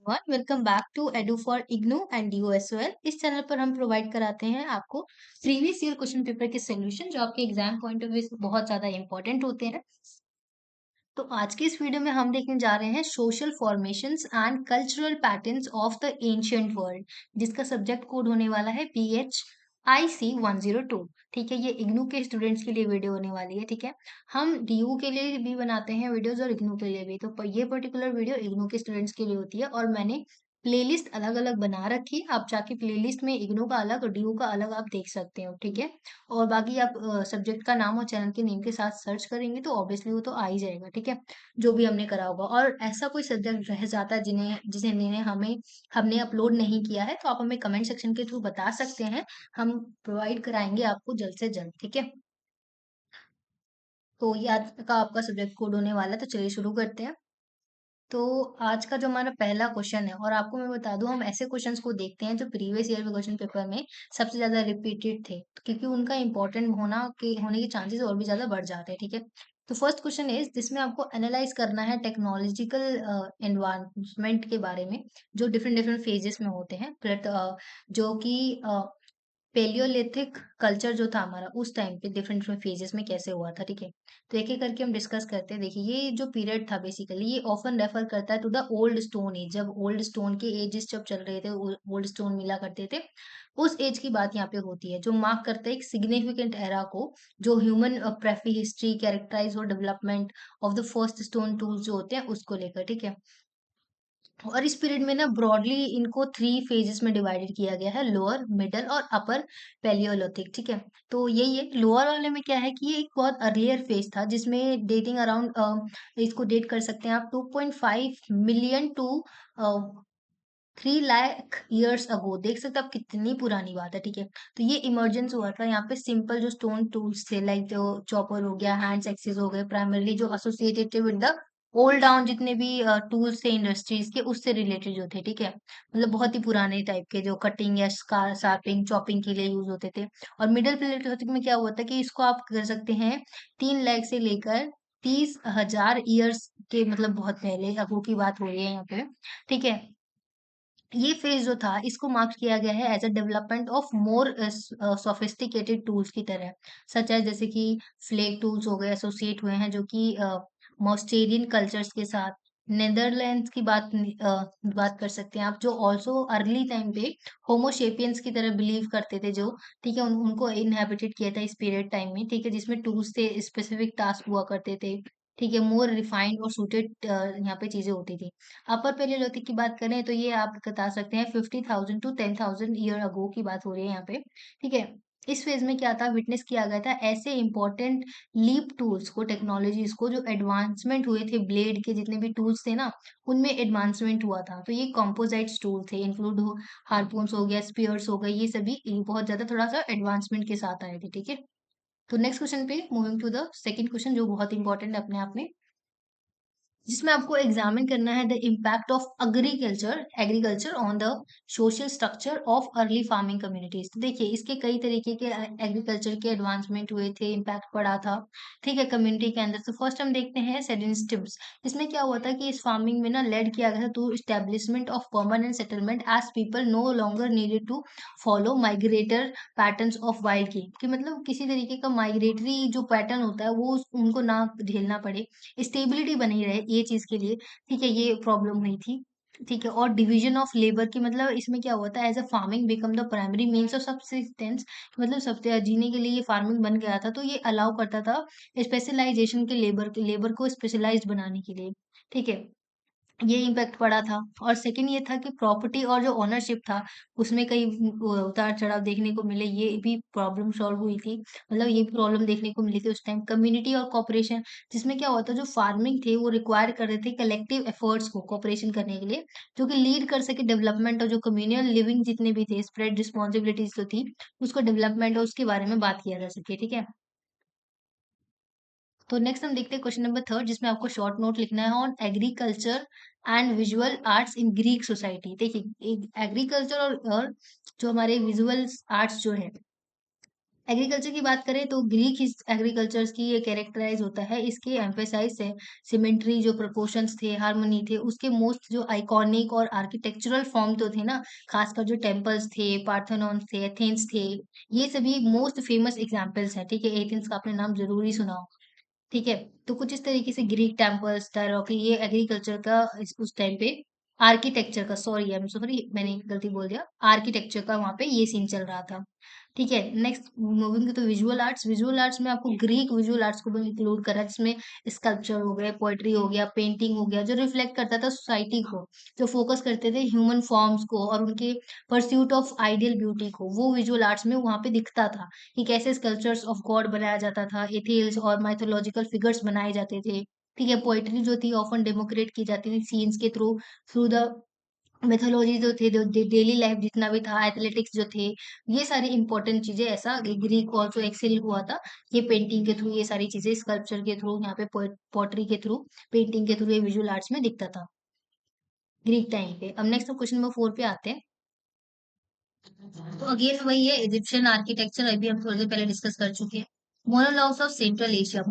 Everyone, welcome back to edu for IGNOU and U S well. इस channel पर हम provide कराते हैं आपको प्रीवियस ईयर क्वेश्चन पेपर के सॉल्यूशन जो आपके एग्जाम पॉइंट ऑफ व्यू से बहुत ज्यादा इंपॉर्टेंट होते हैं। तो आज के इस वीडियो में हम देखने जा रहे हैं social formations and cultural patterns of the ancient world, जिसका सब्जेक्ट कोड होने वाला है PHIC 102। ठीक है, ये इग्नू के स्टूडेंट्स के लिए वीडियो होने वाली है। ठीक है, हम डीयू के लिए भी बनाते हैं वीडियोस और इग्नू के लिए भी। तो ये पर्टिकुलर वीडियो इग्नू के स्टूडेंट्स के लिए होती है और मैंने प्लेलिस्ट अलग अलग बना रखी है। आप जाके प्लेलिस्ट में इग्नू का अलग और डीयू का अलग आप देख सकते हो। ठीक है, और बाकी आप सब्जेक्ट का नाम और चैनल के नेम के साथ सर्च करेंगे तो ऑब्वियसली वो तो आ ही जाएगा। ठीक है, जो भी हमने करा होगा। और ऐसा कोई सब्जेक्ट रह जाता है जिन्हें हमने अपलोड नहीं किया है तो आप हमें कमेंट सेक्शन के थ्रू बता सकते हैं। हम प्रोवाइड कराएंगे आपको जल्द से जल्द। ठीक है, तो ये आज का आपका सब्जेक्ट कोड होने वाला है। तो चलिए शुरू करते हैं। तो आज का जो हमारा पहला क्वेश्चन है, और आपको मैं बता दूं, हम ऐसे क्वेश्चंस को देखते हैं जो प्रीवियस ईयर में क्वेश्चन पेपर में सबसे ज्यादा रिपीटेड थे, क्योंकि उनका इंपॉर्टेंट होने के चांसेस और भी ज्यादा बढ़ जाते हैं। ठीक है, तो फर्स्ट क्वेश्चन इज, जिसमें आपको एनालाइज करना है टेक्नोलॉजिकल एडवांसमेंट के बारे में, जो डिफरेंट डिफरेंट फेजेस में होते हैं। जो कि पेलियोलिथिक कल्चर जो था हमारा उस टाइम पे डिफरेंट डिफरेंट फेजेस में कैसे हुआ था। ठीक है, तो एक एक करके हम डिस्कस करते हैं। देखिए, ये जो पीरियड था बेसिकली ये ऑफन रेफर करता है to the old stone age. जब ओल्ड स्टोन के एजेस जब चल रहे थे, ओल्ड स्टोन मिला करते थे, उस एज की बात यहाँ पे होती है, जो मार्क करता है एक सिग्निफिकेंट एरा को, जो ह्यूमन प्रेफी हिस्ट्री कैरेक्टराइज और development of the first stone tools जो होते हैं उसको लेकर। ठीक है, और इस पीरियड में ना ब्रॉडली इनको थ्री फेजेस में डिवाइडेड किया गया है, लोअर मिडल और अपर पेलियोलिथिक। ठीक है, तो यही है। लोअर वाले में क्या है कि ये एक बहुत अर्लियर फेज था, जिसमें डेटिंग अराउंड इसको डेट कर सकते हैं आप 2.5 million to 3 lakh years ago. देख सकते हैं आप कितनी पुरानी बात है। ठीक है, तो ये इमर्जेंस हुआ था यहाँ पे सिंपल जो स्टोन टूल्स थे, लाइक जो चॉपर हो गया, हैंड एक्सेस हो गए, प्राइमरली जो एसोसिएटेड थे विद द ओल्ड डाउन, जितने भी टूल्स थे इंडस्ट्रीज के उससे रिलेटेड जो थे। ठीक है, मतलब बहुत ही पुराने टाइप के, जो कटिंग या शार्पिंग चॉपिंग के लिए यूज होते थे। और मिडिल प्लेलियोलिथिक में क्या हुआ था कि इसको आप कर सकते हैं 3 लाख से लेकर 30,000 ईयर्स के, मतलब बहुत पहले अगो की बात हो रही है यहाँ पे। ठीक है, ये फेज जो था इसको मार्क किया गया है as a development of more sophisticated tools की तरह, सच है जैसे कि फ्लेक टूल्स हो गए, एसोसिएट हुए हैं जो कि मॉस्टेरियन कल्चर्स के साथ। नेदरलैंड्स की बात कर सकते हैं आप, जो ऑल्सो अर्ली टाइम पे होमोशेपियंस की तरह बिलीव करते थे, जो ठीक है उनको इनहेबिटेट किया था इस पीरियड टाइम में। ठीक है, जिसमें टूल्स थे, स्पेसिफिक टास्क हुआ करते थे। ठीक है, मोर रिफाइंड और सूटेड यहाँ पे चीजें होती थी। अपर पेलियोलिथिक की बात करें तो ये आप बता सकते हैं 50,000 टू 10,000 ईयर अगो की बात हो रही है यहाँ पे। ठीक है, इस फेज में क्या था, विटनेस किया गया था ऐसे इंपॉर्टेंट लीप टूल्स को, टेक्नोलॉजीज को, जो एडवांसमेंट हुए थे, ब्लेड के जितने भी टूल्स थे ना उनमें एडवांसमेंट हुआ था। तो ये कॉम्पोजाइट टूल थे, इंक्लूड हो हार्पून्स हो गया, स्पीयर्स हो गए, ये सभी बहुत ज्यादा थोड़ा सा एडवांसमेंट के साथ आए थे। ठीक है, तो नेक्स्ट क्वेश्चन पे moving to the second question, जो बहुत इंपॉर्टेंट है अपने आप में, जिसमें आपको एग्जामिन करना है the impact of agriculture agriculture on the social structure of early farming communities. तो देखिए, इसके कई तरीके के एग्रीकल्चर के एडवांसमेंट हुए थे, इम्पैक्ट पड़ा था। ठीक है, कम्युनिटी के अंदर। तो फर्स्ट हम देखते हैं सेडेनिस्टिव्स। इसमें क्या हुआ था कि इस फार्मिंग में ना लेड किया गया था to establishment of permanent settlement, as people no longer needed to follow migrator patterns of wild की, मतलब किसी तरीके का माइग्रेटरी जो पैटर्न होता है वो उनको ना झेलना पड़े, स्टेबिलिटी बनी रहे ये चीज के लिए। ठीक है, ये प्रॉब्लम हुई थी। ठीक है, और डिवीजन ऑफ लेबर की, मतलब इसमें क्या हुआ था, as a farming become the primary means of subsistence, मतलब सब जीने के लिए ये फार्मिंग बन गया था, तो ये अलाउ करता था स्पेशलाइजेशन के लेबर को स्पेशलाइज्ड बनाने के लिए। ठीक है, ये इम्पैक्ट पड़ा था। और सेकंड ये था कि प्रॉपर्टी और जो ओनरशिप था उसमें कई उतार चढ़ाव देखने को मिले, ये भी प्रॉब्लम सॉल्व हुई थी, मतलब ये भी प्रॉब्लम देखने को मिली थी उस टाइम। कम्युनिटी और कॉपरेशन, जिसमें क्या होता, जो फार्मिंग थे वो रिक्वायर कर रहे थे कलेक्टिव एफर्ट्स को कॉपरेशन करने के लिए, जो कि लीड कर सके डेवलपमेंट, और जो कम्युनल लिविंग जितने भी थे, स्प्रेड रिस्पॉन्सिबिलिटीज जो थी उसको डेवलपमेंट और उसके बारे में बात किया जा सके। ठीक है, तो नेक्स्ट हम देखते हैं क्वेश्चन नंबर थर्ड, जिसमें आपको शॉर्ट नोट लिखना है on agriculture and visual arts in Greek society. देखिए, एग्रीकल्चर और जो हमारे विजुअल आर्ट्स जो है एग्रीकल्चर की बात करें तो ग्रीक एग्रीकल्चर की ये कैरेक्टराइज होता है, इसके एम्फेसाइज है सिमेट्री, जो प्रोपोर्शंस थे, हार्मनी थे, उसके मोस्ट जो आइकॉनिक और आर्किटेक्चरल फॉर्म तो थे ना, खासकर जो टेम्पल्स थे, पार्थेनॉन थे, एथेंस थे, ये सभी मोस्ट फेमस एग्जाम्पल्स हैं। ठीक है, एथेंस का आपने नाम जरूरी सुना हो। ठीक है, तो कुछ इस तरीके से ग्रीक टेम्पल्स, टायरोकी, ये एग्रीकल्चर का उस टाइम पे आर्किटेक्चर का, सॉरी आई एम सॉरी मैंने गलती बोल दिया, आर्किटेक्चर का वहां पे ये सीन चल रहा था। ठीक है, next moving to visual arts. Visual arts में आपको ग्रीक विजुअल आर्ट्स को भी इंक्लूड करा, जिसमें स्कल्पचर हो गए, पोएट्री हो गया, पेंटिंग हो गया, जो रिफ्लेक्ट करता था सोसाइटी को, जो फोकस करते थे ह्यूमन फॉर्म्स को और उनके परस्यूट ऑफ आइडियल ब्यूटी को, वो विजुअल आर्ट्स में वहां पे दिखता था कि कैसे स्कल्पचर्स ऑफ गॉड बनाया जाता था, एथेल्स और माइथोलॉजिकल फिगर्स बनाए जाते थे। ठीक है, पोएट्री जो थी ऑफन डेमोक्रेट की जाती थी सीन्स के थ्रू, थ्रू द मेथोलॉजी जो थे, जो डेली लाइफ जितना भी था, एथलेटिक्स जो थे, ये सारी इंपॉर्टेंट चीजें, ऐसा ग्रीक ऑल्सो एक्सेल हुआ था ये पेंटिंग के थ्रू, ये सारी चीजें स्कल्पचर के थ्रू, यहाँ पे पोट्री के थ्रू, पेंटिंग के थ्रू, ये विजुअल आर्ट्स में दिखता था ग्रीक टाइम पे। अब नेक्स्ट क्वेश्चन नंबर 4 पे आते हैं। तो अगेन वही है, इजिप्शियन आर्किटेक्चर अभी हम थोड़ी देर पहले डिस्कस कर चुके हैं। Monologues of central Asia,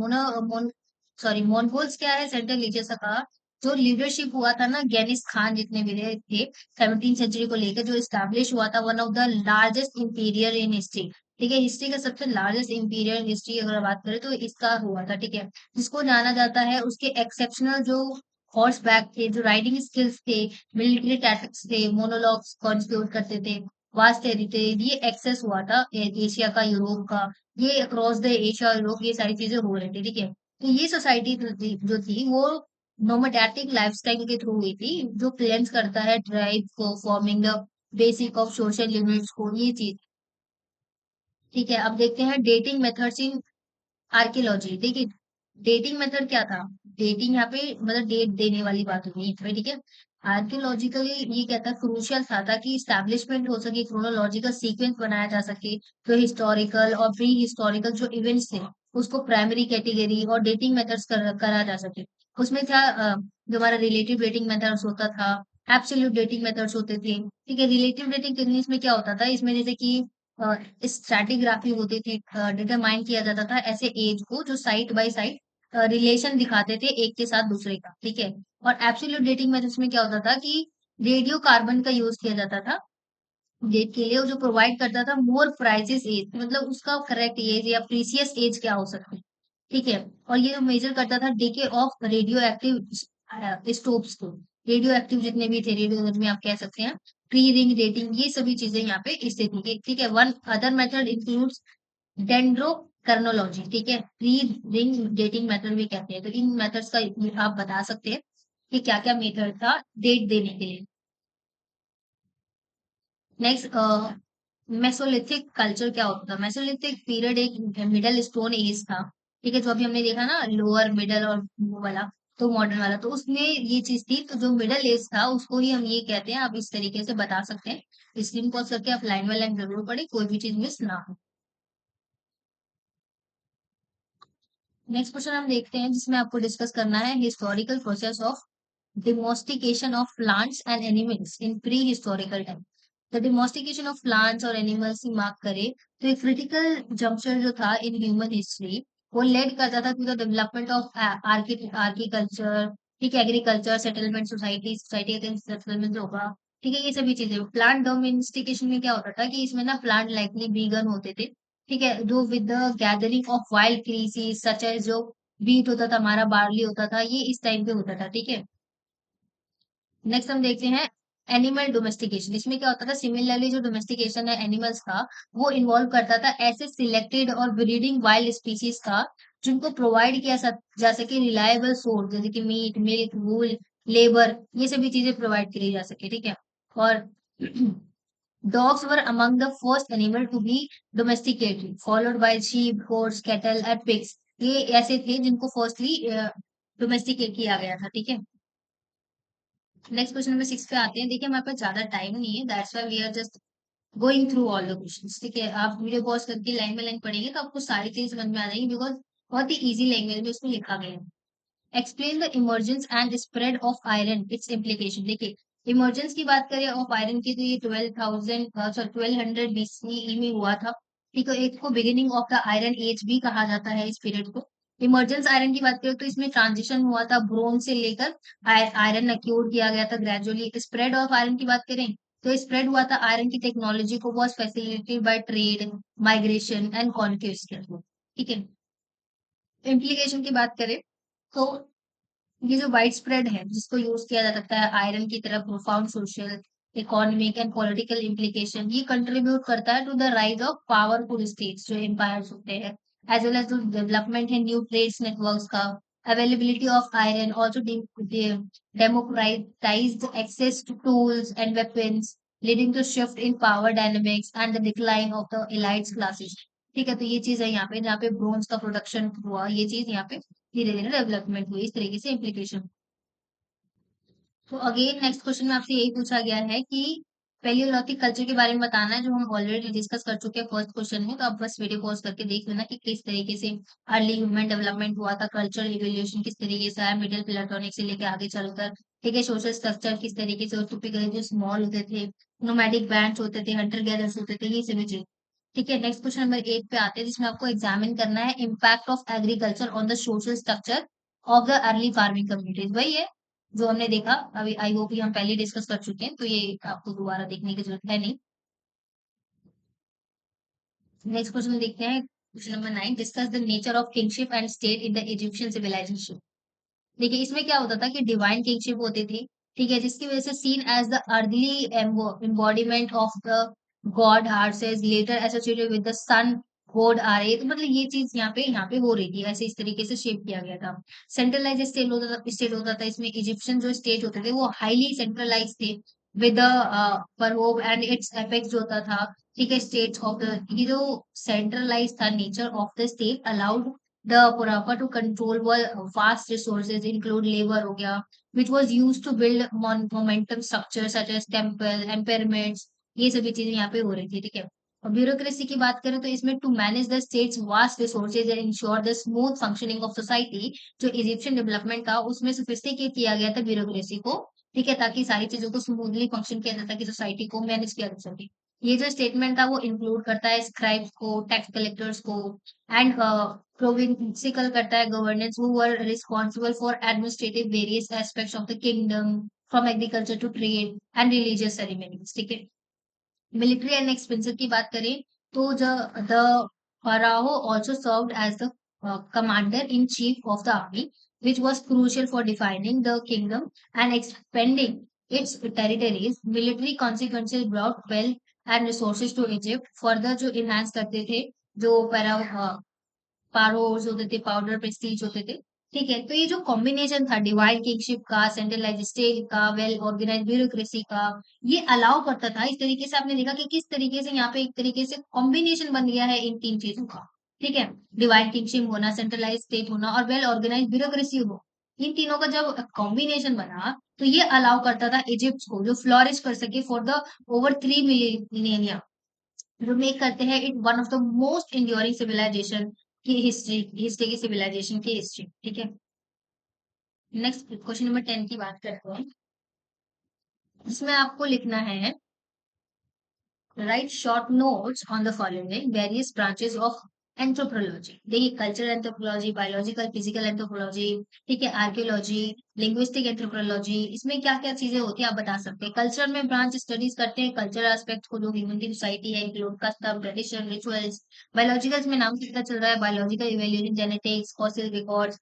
sorry Mongols क्या है, सेंट्रल एशिया का जो लीडरशिप हुआ था ना, गेनिस खान जितने भी रहे थे 17 सेंचुरी को लेकर, जो स्टैब्लिश हुआ था, one of the largest imperial in history. ठीक है, हिस्ट्री का सबसे लार्जेस्ट इंपीरियर इन हिस्ट्री अगर बात करें तो इसका हुआ था। ठीक है, जिसको जाना जाता है उसके एक्सेप्शनल जो हॉर्स बैक थे, जो राइडिंग स्किल्स थे, मिलिट्री टैक्टिक्स थे, मोनोलॉग्स कॉन्स्टिट्यूट करते थे, वास्ट टेरिटरी, ये एक्सेस हुआ था एशिया का, यूरोप का, ये अक्रॉस द एशिया यूरोप, ये सारी चीजें हो रही थी। ठीक है, तो ये सोसाइटी जो थी वो नोमैडेटिक लाइफस्टाइल के थ्रू हुई थी, जो क्लेंस करता है ट्राइब को, forming the basic of social units को, ये चीज। ठीक है, अब देखते हैं डेटिंग मेथड्स इन आर्कियोलॉजी। देखिए, डेटिंग मेथड क्या था, डेटिंग यहाँ पे मतलब डेट देने वाली बात होगी यहाँ पे। ठीक है, आर्कियोलॉजिकली ये कहता क्रूशियल था ताकि स्टैब्लिशमेंट हो सके, क्रोनोलॉजिकल सीक्वेंस बनाया जा सके, तो हिस्टोरिकल और प्री हिस्टोरिकल जो इवेंट्स थे उसको प्राइमरी कैटेगरी और डेटिंग मेथड्स करा जा सके। उसमें क्या जो हमारा रिलेटिव डेटिंग मेथड्स होता था, एब्सोल्यूट डेटिंग मेथड्स होते थे। ठीक है, रिलेटिव डेटिंग टेक्निक्स में क्या होता था, इसमें जैसे कि स्ट्रैटिग्राफी होती थी, डिटरमाइन किया जाता था ऐसे एज को जो साइड बाय साइड रिलेशन दिखाते थे एक के साथ दूसरे का। ठीक है, और एब्सोल्यूट डेटिंग मेथड्स में क्या होता था कि रेडियो कार्बन का यूज किया जाता था डेट के लिए, वो जो प्रोवाइड करता था मोर प्राइसिस एज, मतलब उसका करेक्ट एज या प्रीसियस एज क्या हो सकती है। ठीक है, और ये जो मेजर करता था DK of radio active stoves को, रेडियो एक्टिव जितने भी थे, रेडियो में आप कह सकते हैं, प्री रिंग डेटिंग, ये सभी चीजें यहाँ पे इससे थी। ठीक है, one other method includes dendrochronology. ठीक है, प्री रिंग डेटिंग मेथड भी कहते हैं, तो इन मेथड्स का आप बता सकते हैं कि क्या क्या मेथड था डेट देने के लिए। नेक्स्ट, मेसोलिथिक कल्चर क्या होता था, मेसोलिथिक पीरियड एक मिडल स्टोन एज था। ठीक है, जो अभी हमने देखा ना लोअर मिडल और वो वाला, तो मॉडर्न वाला, तो उसमें ये चीज थी, तो जो मिडल एज था उसको ही हम ये कहते हैं, आप इस तरीके से बता सकते हैं, स्क्रीन पॉज करके आप लाइन बाय लाइन जरूर पढ़े, कोई भी चीज मिस ना हो। नेक्स्ट क्वेश्चन हम देखते हैं, जिसमें आपको डिस्कस करना है historical process of domestication of plants and animals in prehistorical time. The domestication of plants और animals की मार्क करें तो एक क्रिटिकल जंक्शन जो था इन ह्यूमन हिस्ट्री, वो लेड करता था टू द डेवलपमेंट ऑफ आर्किकल्चर, ठीक है, एग्रीकल्चर, सेटलमेंट, सोसाइटी, सोसाइटी का सेटलमेंट होगा। ठीक है, ये सभी चीजें प्लांट डोमेस्टिकेशन में क्या होता था कि इसमें ना प्लांट लाइकली वीगन होते थे। ठीक है, जो with the gathering of wild grasses such as जो बीट होता था, हमारा बार्ली होता था, ये इस टाइम पे होता था। ठीक है, नेक्स्ट हम देखते हैं एनिमल डोमेस्टिकेशन। इसमें क्या होता था, सिमिलरली जो डोमेस्टिकेशन है एनिमल्स का, वो इन्वॉल्व करता था ऐसे सिलेक्टेड और ब्रीडिंग वाइल्ड स्पीसीज का जिनको प्रोवाइड जा सके रिलायबल सोर्स, जैसे कि मीट, मिल्क, वूल, लेबर, ये सभी चीजें प्रोवाइड करी जा सके। ठीक है, और dogs were among the first animal to be domesticated, followed by sheep, goats, cattle and pigs. ये ऐसे थे जिनको फर्स्टली डोमेस्टिकेट किया गया था। ठीक है, नेक्स्ट क्वेश्चन नंबर 6 पे आते हैं। देखिए, हमारे पास ज्यादा टाइम नहीं है, that's why we are just going through all the questions. ठीक है, आप वीडियो पॉज करके लाइन बाय लाइन पढ़ेंगे तो आपको सारी चीज समझ में आ जाएगी, बिकॉज बहुत ही इजी लैंग्वेज में इसमें लिखा गया है। Explain the emergence and spread of iron, it's implication. देखिए, इमर्जेंस की बात करें ऑफ आयरन की, तो ये 12,000 सॉरी 1200 BCE में हुआ था। ठीक है, एक को beginning of the iron age भी कहा जाता है इस पीरियड को। इमर्जेंस आयरन की बात करें तो इसमें ट्रांजिशन हुआ था ब्रोंज से लेकर आयरन एक्यूर किया गया था ग्रेजुअली। स्प्रेड ऑफ आयरन की बात करें तो स्प्रेड हुआ था आयरन की टेक्नोलॉजी को was facilitated bye trade, migration and conquest. ठीक है, इम्प्लीकेशन की बात करें तो ये जो वाइड स्प्रेड है जिसको यूज किया जा सकता है आयरन की तरफ, profound social, economic and political implication ये कंट्रीब्यूट करता है to the rise of powerful states जो एम्पायर्स होते हैं, एज वेल एज जो डेवलपमेंट है न्यू ट्रेड्स नेटवर्क्स का, availability of iron also democratized access to tools and weapons, leading to shift in power dynamics and the decline of the elite classes। ठीक है, तो ये चीज है यहाँ पे जहाँ पे ब्रोंज का प्रोडक्शन हुआ, ये चीज यहाँ पे धीरे धीरे डेवलपमेंट हुई इस तरीके से इम्प्लीकेशन। तो अगेन नेक्स्ट क्वेश्चन में आपसे यही पूछा गया है कि पेलियोलिथिक कल्चर के बारे में बताना है, जो हम ऑलरेडी डिस्कस कर चुके हैं फर्स्ट क्वेश्चन में। तो आप बस वीडियो पॉज करके देख लेना कि किस तरीके से अर्ली ह्यूमन डेवलपमेंट हुआ था, कल्चरल इवोल्यूशन किस तरीके से आया मिडिल प्लेटोनिक से लेकर आगे चलकर। ठीक है, सोशल स्ट्रक्चर किस तरीके से, टिपिकली जो स्मॉल होते थे, नोमैडिक बैंड्स होते थे, हंटर गैदर्स होते थे, ये सभी चीज। ठीक है, नेक्स्ट क्वेश्चन नंबर 8 पे आते हैं जिसमें आपको एग्जामिन करना है impact of agriculture on the social structure of the early farming communities. वही है जो हमने देखा अभी, आई होप ये हम पहले डिस्कस कर चुके हैं, तो ये आपको दोबारा देखने की जरूरत है नहीं। नेक्स्ट क्वेश्चन देखते हैं, question number 9, discuss the nature of kingship and state in the Egyptian civilization. देखिए इसमें क्या होता था कि डिवाइन किंगशिप होती थी, ठीक है, जिसकी वजह से seen as the early embodiment of the god heart is later associated with the sun god R A. तो मतलब ये चीज यहाँ पे हो रही थी, ऐसे इस तरीके से शेप किया गया था। सेंट्रलाइज स्टेट होता था इसमें, इजिप्शियन जो स्टेट होते थे वो हाईली सेंट्रलाइज थे with the pharaoh and its apex जो होता था। ठीक है, स्टेट्स ऑफ द, ये जो सेंट्रलाइज था nature of the state allowed the Purapa to control were vast resources include labor हो गया which was used to build momentum structures such as temple and pyramids। ये सभी चीजें यहाँ पे हो रही थी। ठीक है, और ब्यूरोक्रेसी की बात करें तो इसमें to manage the states vast resources and ensure the smooth functioning of society, जो इजिप्शियन डेवलपमेंट था उसमें सोफिस्टिकेट किया गया था ब्यूरोक्रेसी को। ठीक है, ताकि सारी चीजों को स्मूथली फंक्शन किया जाता, कि सोसाइटी को मैनेज किया जा सके। ये जो स्टेटमेंट था वो इंक्लूड करता है स्क्राइब्स को, टैक्स कलेक्टर्स को, एंड provincial करता है governance who were responsible for administrative various aspects of the kingdom from agriculture to trade and religious ceremonies। ठीक है, मिलिट्री एंड एक्सपेंसिव की बात करें तो the pharaoh also served as the commander in chief of the army which was crucial for defining the kingdom and expanding its territories। military consequences brought wealth and resources to Egypt, further जो enhance करते थे जो पारोस होते थे, powder Prestige होते थे। ठीक है, तो ये जो कॉम्बिनेशन था डिवाइन किंगशिप का, सेंट्रलाइज स्टेट का, वेल ऑर्गेनाइज ब्यूरोक्रेसी का, ये अलाउ करता था इस तरीके से। आपने देखा कि किस तरीके से यहाँ पे एक तरीके से कॉम्बिनेशन बन गया है इन तीन चीजों का। ठीक है, डिवाइन किंगशिप होना, सेंट्रलाइज स्टेट होना और वेल ऑर्गेनाइज ब्यूरोक्रेसी हो, इन तीनों का जब कॉम्बिनेशन बना तो ये अलाउ करता था इजिप्ट को जो फ्लोरिश कर सके फॉर द ओवर 3 मिलियनिया, जो मेक करते हैं it one of the most enduring civilization की हिस्ट्री की सिविलाइजेशन की हिस्ट्री। ठीक है, नेक्स्ट क्वेश्चन नंबर 10 की बात करते हैं, इसमें आपको लिखना है write short notes on the following various branches of anthropology. देखिए cultural anthropology, biological physical anthropology, ठीक है, आर्कियोलॉजी, लिंग्विस्टिक एंथ्रोपोलॉजी, इसमें क्या क्या चीजें होती है आप बता सकते हैं। कल्चर में ब्रांच स्टडीज करते हैं कल्चरल एस्पेक्ट को, जो ह्यूमन की सोसाइटी है, include custom, tradition, rituals. Biological में नाम से पता चल रहा है, biological evaluation, genetics, fossil records.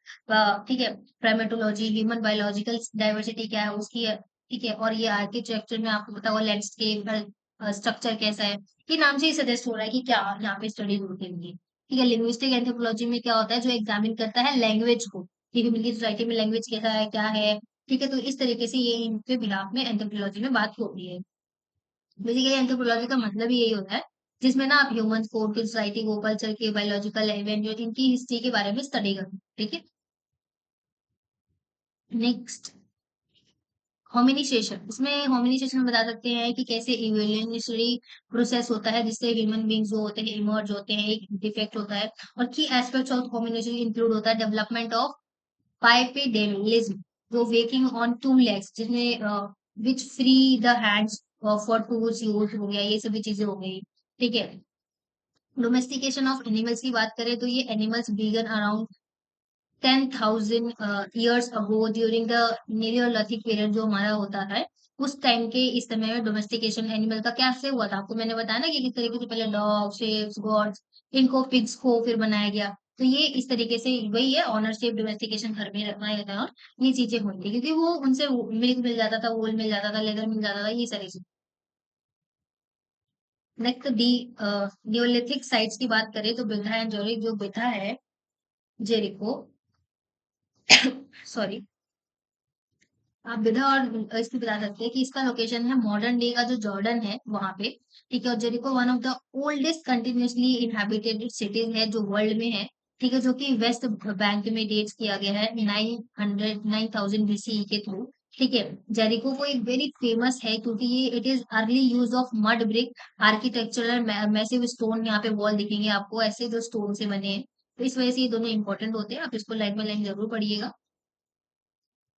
ठीक है, प्राइमेटोलॉजी, ह्यूमन बायोलॉजिकल डाइवर्सिटी क्या है उसकी है। ठीक है, और ये आर्किटेक्चर में आपको पता हुआ लैंडस्केप स्ट्रक्चर कैसा है, ये नाम से ही सजेस्ट हो रहा है कि क्या यहाँ पे स्टडीज होती होंगी। ठीक है, लिंग्विस्टिक एंथ्रोपोलॉजी में क्या होता है, जो एग्जामिन करता है लैंग्वेज को, कि ह्यूमन की सोसाइटी में लैंग्वेज कैसा है, क्या है। ठीक है, तो इस तरीके से ये इनके बिहाफ में एंथ्रोपोलॉजी में बात होती है। बेसिकली एंथ्रोपोलॉजी का मतलब ही यही होता है जिसमें ना आप ह्यूमन को, उनकी सोसाइटी को, कल्चर के, बायोलॉजिकल इवेंट जो इनकी हिस्ट्री के बारे में स्टडी करते हैं। ठीक है, नेक्स्ट होमिनिसेशन। इसमें होमिनिसेशन में बता सकते हैं कि कैसे इवोल्यूशनरी प्रोसेस होता है जिससे ह्यूमन बींग्स जो होते हैं इमर्ज होते हैं, एक डिफेक्ट होता है। और की एस्पेक्ट्स ऑफ होमिनिसेशन इंक्लूड होता है डेवलपमेंट ऑफ बाइपेडेलिज्म, जो वेकिंग ऑन टू लेग्स, जिसमें which free the hands for tools use हो गया, ये सभी चीजें हो गई। ठीक है, डोमेस्टिकेशन ऑफ एनिमल्स की बात करें तो ये animals began around 10,000 years ago during the Neolithic period जो हमारा होता है उस टाइम के इस समय में डोमेस्टिकेशन एनिमल का क्या से हुआ था आपको मैंने बताया ना कि किस तरीके से पहले डॉग शेप्स गॉड्स इनको पिग्स को फिर बनाया गया तो ये इस तरीके से वही है ऑनरशिप डोमेस्टिकेशन घर में रखना जाता है और ये चीजें हुई थी क्योंकि वो उनसे मिल्क मिल जाता था वूल मिल जाता था लेदर मिल जाता था ये सारी चीजें नेक्स्ट डी नियोलिथिक साइट्स की बात करें तो बिथा एंड जोरी जो बिथा है जेरिको सॉरी आप विधा और इसकी बता सकते हैं कि इसका लोकेशन है मॉडर्न डे का जो जॉर्डन है वहां पे ठीक है और Jericho one of the oldest continuously inhabited cities है जो वर्ल्ड में है ठीक है जो कि वेस्ट बैंक में डेट्स किया गया है 900 9000 BCE के थ्रू ठीक है जेरिको को एक वेरी फेमस है क्योंकि ये it is early use of mud brick architectural massive stone यहाँ पे वॉल दिखेंगे आपको ऐसे जो स्टोन से बने हैं तो इस वजह से ये दोनों इंपॉर्टेंट होते हैं आप इसको लाइन बाय लाइन जरूर पढ़िएगा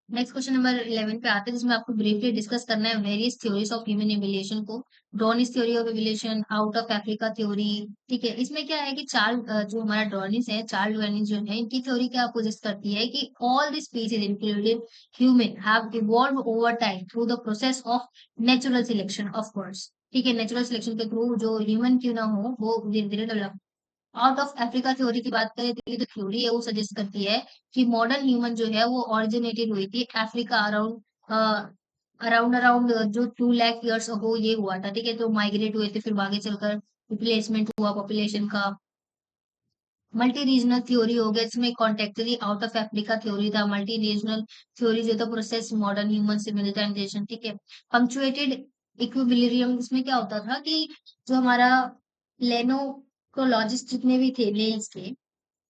नेक्स्ट क्वेश्चन नंबर 11 पे आते हैं जिसमें आपको ब्रीफली डिस्कस करना है various theories of human evolution को Darwin's theory of evolution out of Africa theory ठीक है इसमें क्या है कि जो हमारा डॉनिस है चार्ल्स डॉनिस जो है इनकी थ्योरी क्या पोजिट करती है कि all the species including human have evolve over time through the process of natural selection of course ठीक है नेचुरल सिलेक्शन के थ्रू जो ह्यूमन क्यों ना हो वो धीरे धीरे develop out of Africa theory की बात करें तो ये जो थ्योरी है वो सजेस्ट करती है कि मॉडर्न ह्यूमन जो है वो ओरिजिनेटेड हुई थी अफ्रीका अराउंड अराउंड जो 2 लाख ईयर्स अगो ये हुआ था ठीक है तो माइग्रेट हुए थे फिर आगे चलकर रिप्लेसमेंट हुआ पॉपुलेशन का मल्टी रीजनल थ्योरी हो गया इसमें कॉन्टेक्टरी आउट ऑफ अफ्रीका थ्योरी था मल्टी रीजनल थ्योरी जो था प्रोसेस मॉडर्न ह्यूमन सिविलाइजेशन ठीक है पंक्चुएटेड इक्विलिब्रियम इसमें क्या होता था कि जो हमारा लेनोक्रोलॉजिस्ट जितने भी थे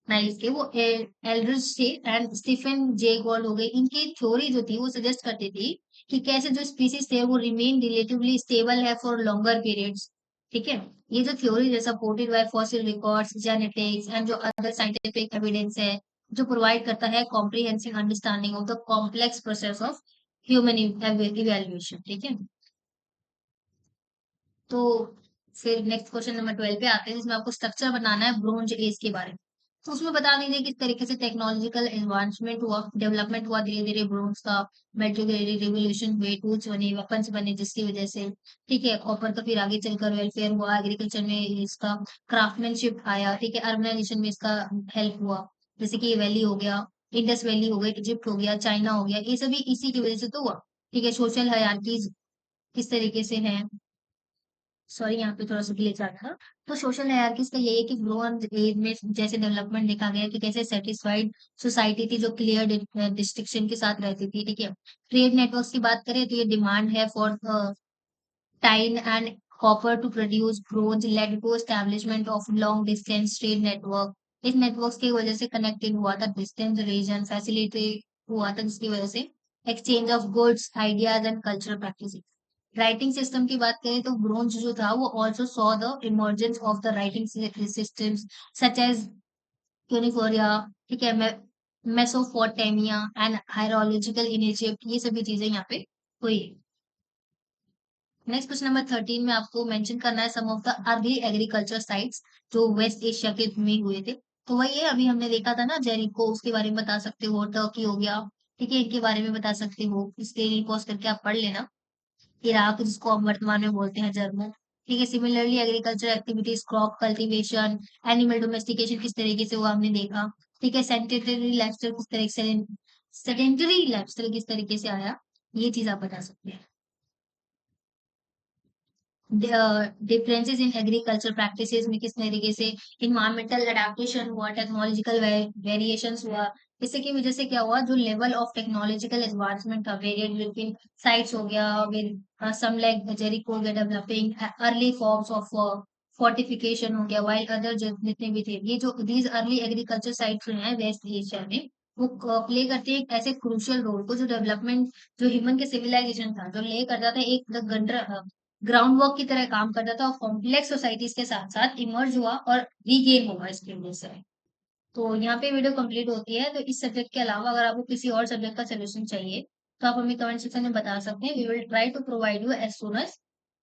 नाइल्स के वो एल्ड्रिच थे एंड स्टीफन जे गॉल्ड हो गए इनकी थ्योरी जो थी वो सजेस्ट करती थी कि कैसे जो स्पीसीज थे वो रिमेन रिलेटिवली स्टेबल है फॉर लॉन्गर पीरियड्स ठीक है ये जो थ्योरी है supported by fossil records genetics and जो अदर साइंटिफिक एविडेंस है जो प्रोवाइड करता है comprehensive understanding of the complex process of human evaluation ठीक है तो फिर नेक्स्ट क्वेश्चन नंबर 12 पे आते हैं जिसमें आपको स्ट्रक्चर बनाना है ब्रोंज एज के बारे में तो उसमें बता दीजिए किस तरीके से टेक्नोलॉजिकल एडवांसमेंट हुआ डेवलपमेंट हुआ धीरे धीरे ब्रोंज का मेटेरियल रिवोल्यूशन हुए टूल्स बने वेपन्स बने जिसकी वजह से ठीक है कॉपर का फिर आगे चलकर वेलफेयर हुआ एग्रीकल्चर में इसका क्राफ्टमैनशिप आया ठीक है अर्बनाइजेशन में इसका हेल्प हुआ जैसे कि वैली हो गया इंडस वैली हो गई इजिप्ट हो गया चाइना हो गया ये सभी इसी की वजह से तो हुआ ठीक है सोशल हायरार्कीज किस तरीके से है सॉरी यहाँ पे थोड़ा सा ग्लिच आ था तो सोशल हायरार्कीज का यही है कि ब्रोंज एज में जैसे डेवलपमेंट देखा गया कि कैसे सेटिस्फाइड सोसाइटी थी जो क्लियर डिस्ट्रिक्शन के साथ रहती थी ठीक है ट्रेड नेटवर्क्स की बात करें तो ये डिमांड है for tin and copper to produce bronze led to establishment of long distance trade network इस नेटवर्क्स की वजह से कनेक्टेड हुआ था डिस्टेंस रीजन फैसिलिटी हुआ था जिसकी वजह से exchange of goods ideas and cultural practice writing system की बात करें तो ब्रोंज जो था वो also saw the emergence of the writing systems such as यूनिफोरिया ठीक है मेसोपोटामिया एंड हायरोलॉजिकल इन इजिप्ट ये सभी चीजें यहाँ पे हुई नेक्स्ट क्वेश्चन नंबर 13 में आपको मेंशन करना है some of the early agriculture sites जो वेस्ट एशिया के में हुए थे तो वही है अभी हमने देखा था ना जेरिको उसके बारे में बता सकते हो टर्की हो गया ठीक है इनके बारे में बता सकते हो इसके लिए पॉज करके आप पढ़ लेना इराक जिसको हम वर्तमान में बोलते हैं जर्मन ठीक है similarly agriculture activities crop cultivation animal domestication किस तरीके से हुआ हमने देखा ठीक है सेडेंटरी लाइफस्टाइल किस तरीके से आया ये चीज आप बता सकते हैं डिफरेंसेस इन एग्रीकल्चर प्रैक्टिसेस में किस तरीके से इन्वायरमेंटल अडेप्टेशन हुआ टेक्नोलॉजिकल वेरिएशंस हुआ इससे की वजह से क्या हुआ जो लेवल ऑफ टेक्नोलॉजिकल एडवांसमेंट था वेरिएट बिटवीन साइट्स हो गया विद सम लाइक जेरिको हो गया developing early forms of fortification हो गया वाइल अदर जितने भी थे ये जो दीज अर्ली एग्रीकल्चर साइट्स जो हैं वेस्ट एशिया में वो प्ले करते हैं एक ऐसे क्रूशियल रोल को जो डेवलपमेंट जो ह्यूमन के सिविलाइजेशन था जो ले करता था एक ग्राउंड वर्क की तरह काम करता था और कॉम्प्लेक्स सोसाइटीज के साथ साथ इमर्ज हुआ और रीगेन हुआ इसकी वजह से तो यहाँ पे वीडियो कंप्लीट होती है तो इस सब्जेक्ट के अलावा अगर आपको किसी और सब्जेक्ट का सोल्यूशन चाहिए तो आप हमें कमेंट सेक्शन में बता सकते हैं we will try to provide you as soon as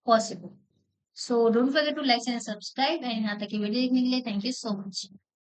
possible so don't forget to like and subscribe, and यहाँ तक की वीडियो देखने के लिए थैंक यू सो मच।